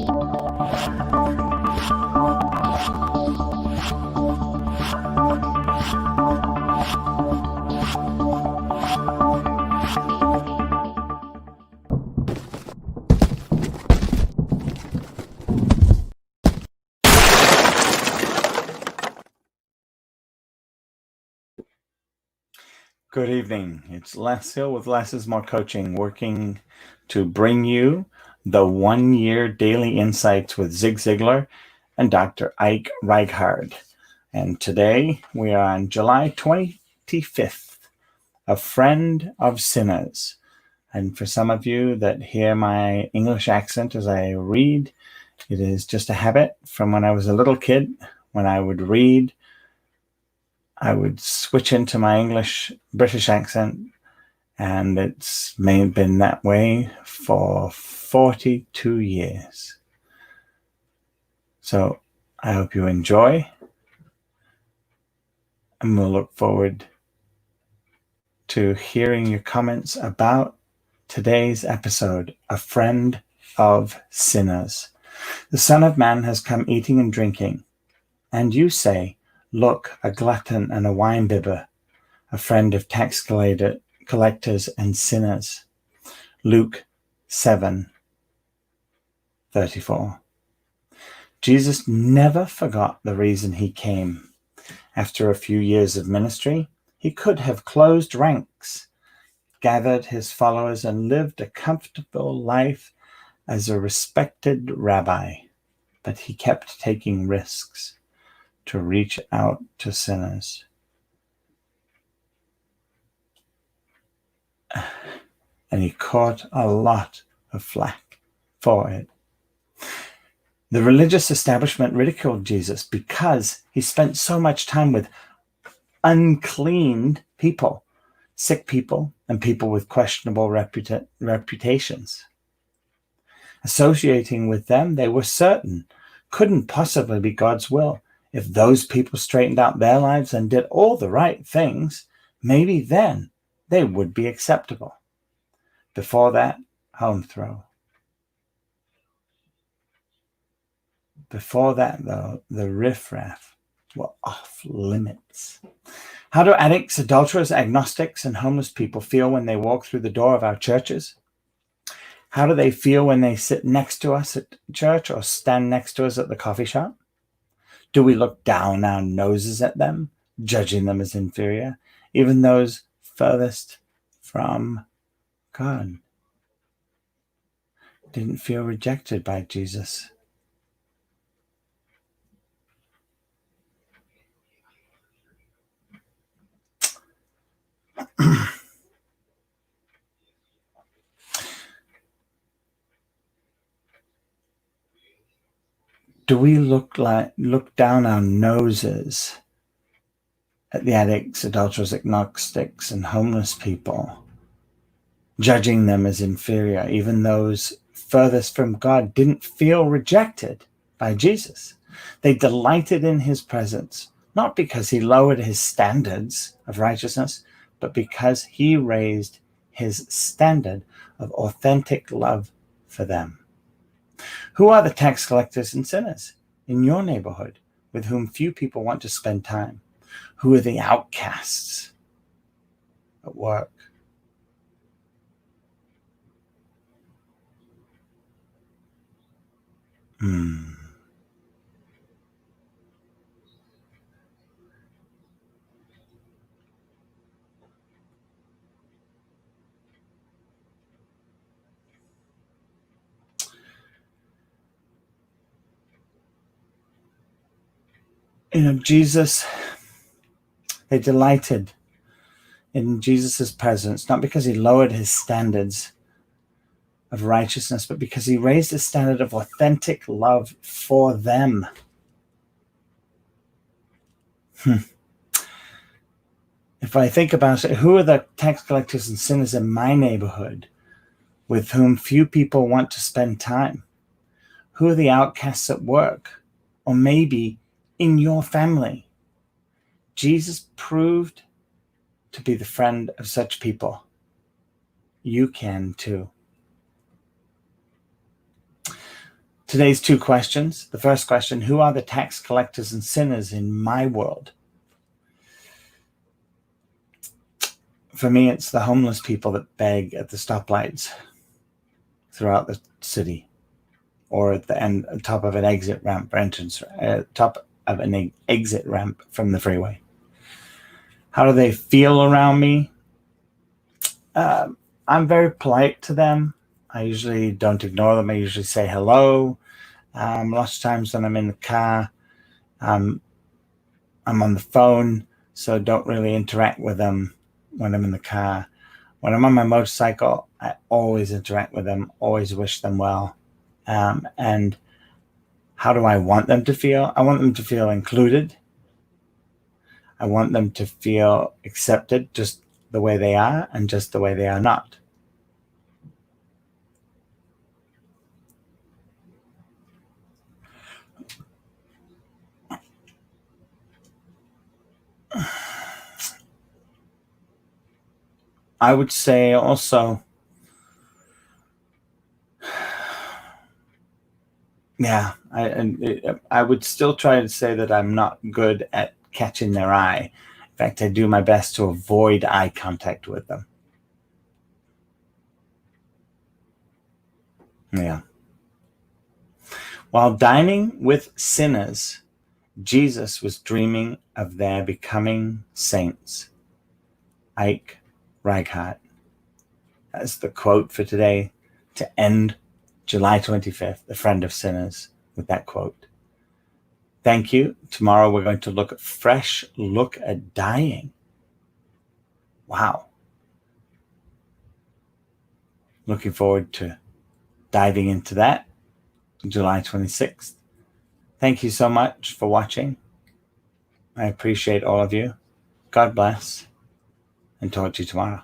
Good evening. It's Les Hill with Less is More Coaching, working to bring you the 1-year daily insights with Zig Ziglar and Dr. Ike Reichard. And today we are on July 25th, a friend of sinners. And for some of you that hear my English accent as I read, it is just a habit from when I was a little kid. When I would read, I would switch into my British accent, and it's been that way for 42 years. So I hope you enjoy, and we'll look forward to hearing your comments about today's episode, A Friend of Sinners. The Son of Man has come eating and drinking, and you say, "Look, a glutton and a winebibber, a friend of tax collectors and sinners." Luke 7:34. Jesus never forgot the reason he came. After a few years of ministry, he could have closed ranks, gathered his followers, and lived a comfortable life as a respected rabbi, but he kept taking risks to reach out to sinners. And he caught a lot of flack for it. The religious establishment ridiculed Jesus because he spent so much time with unclean people, sick people, and people with questionable reputations. Associating with them, they were certain, couldn't possibly be God's will. If those people straightened out their lives and did all the right things, maybe then they would be acceptable. Before that, home throw. Before that, though, the riffraff were off limits. How do addicts, adulterers, agnostics, and homeless people feel when they walk through the door of our churches? How do they feel when they sit next to us at church or stand next to us at the coffee shop? Do we look down our noses at them, judging them as inferior, even those furthest from God? Didn't feel rejected by Jesus. Do we look down our noses at the addicts, adulterers, agnostics, and homeless people, judging them as inferior? Even those furthest from God didn't feel rejected by Jesus. They delighted in his presence, not because he lowered his standards of righteousness, but because he raised his standard of authentic love for them. Who are the tax collectors and sinners in your neighborhood with whom few people want to spend time? Who are the outcasts at work? Jesus, they delighted in Jesus's presence, not because he lowered his standards of righteousness, but because he raised a standard of authentic love for them. If I think about it, who are the tax collectors and sinners in my neighborhood with whom few people want to spend time? Who are the outcasts at work? Or maybe in your family? Jesus proved to be the friend of such people. You can too. Today's 2 questions. The first question, who are the tax collectors and sinners in my world? For me, it's the homeless people that beg at the stoplights throughout the city, or at the top of an exit ramp or entrance, top of an exit ramp from the freeway. How do they feel around me? I'm very polite to them. I usually don't ignore them. I usually say hello. Lots of times when I'm in the car, I'm on the phone, so don't really interact with them when I'm in the car. When I'm on my motorcycle, I always interact with them, always wish them well. And how do I want them to feel? I want them to feel included. I want them to feel accepted just the way they are and just the way they are not. I would say also, yeah, I would still try to say that I'm not good at catching their eye. In fact, I do my best to avoid eye contact with them. Yeah. While dining with sinners, Jesus was dreaming of their becoming saints. Ike Reichhardt. That's the quote for today, to end July 25th, the friend of sinners, with that quote. Thank you. Tomorrow we're going to look at fresh look at dying. Wow. Looking forward to diving into that, July 26th. Thank you so much for watching. I appreciate all of you. God bless, and talk to you tomorrow.